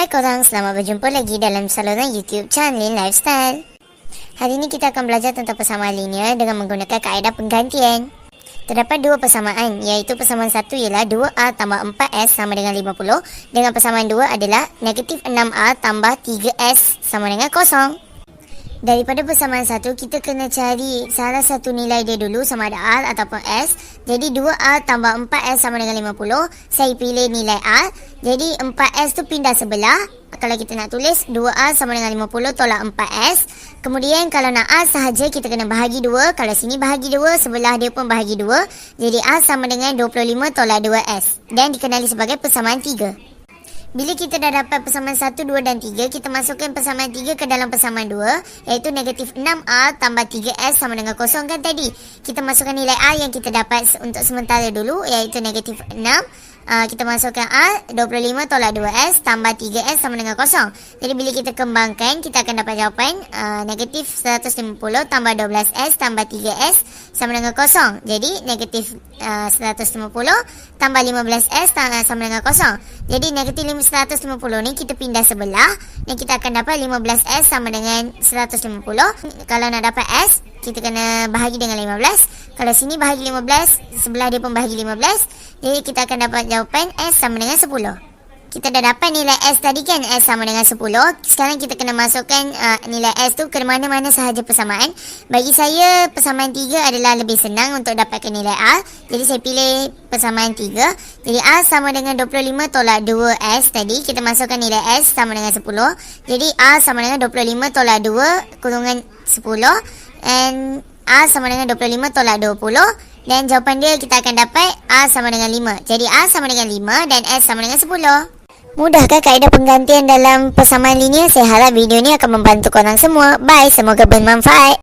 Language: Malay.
Hai korang, selamat berjumpa lagi dalam saluran YouTube Chanlin Lifestyle. Hari ini kita akan belajar tentang persamaan linear dengan menggunakan kaedah penggantian. Terdapat dua persamaan, iaitu persamaan satu ialah 2A tambah 4S sama dengan 50, dengan persamaan dua adalah negatif 6A tambah 3S sama dengan 0. Daripada persamaan satu, kita kena cari salah satu nilai dia dulu, sama ada R ataupun S. Jadi 2R tambah 4S sama dengan 50. Saya pilih nilai R. Jadi 4S tu pindah sebelah. Kalau kita nak tulis 2R sama dengan 50 tolak 4S. Kemudian kalau nak R sahaja, kita kena bahagi 2. Kalau sini bahagi 2, sebelah dia pun bahagi 2. Jadi R sama dengan 25 tolak 2S. Dan dikenali sebagai persamaan 3. Bila kita dah dapat persamaan 1, 2 dan 3, kita masukkan persamaan 3 ke dalam persamaan 2, iaitu negatif 6R tambah 3S sama dengan 0 kan tadi. Kita masukkan nilai R yang kita dapat untuk sementara dulu, iaitu negatif 6. Kita masukkan R, 25 tolak 2S tambah 3S sama dengan 0. Jadi bila kita kembangkan, kita akan dapat jawapan negatif 150 tambah 12S tambah 3S sama dengan 0. Jadi negatif 150 tambah 15S sama dengan 0. Jadi negatif 150 ni kita pindah sebelah dan kita akan dapat 15S sama dengan 150. Kalau nak dapat S, kita kena bahagi dengan 15. Kalau sini bahagi 15, sebelah dia pun bahagi 15. Jadi kita akan dapat jawapan S sama dengan 10. Kita dah dapat nilai S tadi kan, S sama dengan 10. Sekarang kita kena masukkan nilai S tu ke mana-mana sahaja persamaan. Bagi saya, persamaan 3 adalah lebih senang untuk dapatkan nilai R. Jadi saya pilih persamaan 3. Jadi R sama dengan 25 tolak 2S tadi. Kita masukkan nilai S sama dengan 10. Jadi R sama dengan 25 tolak 2 kurungan 10. And R sama dengan 25 tolak 20. Dan jawapan dia kita akan dapat R sama dengan 5. Jadi R sama dengan 5 dan S sama dengan 10. Mudahkah kaedah penggantian dalam persamaan linear? Saya harap video ni akan membantu korang semua. Bye, semoga bermanfaat.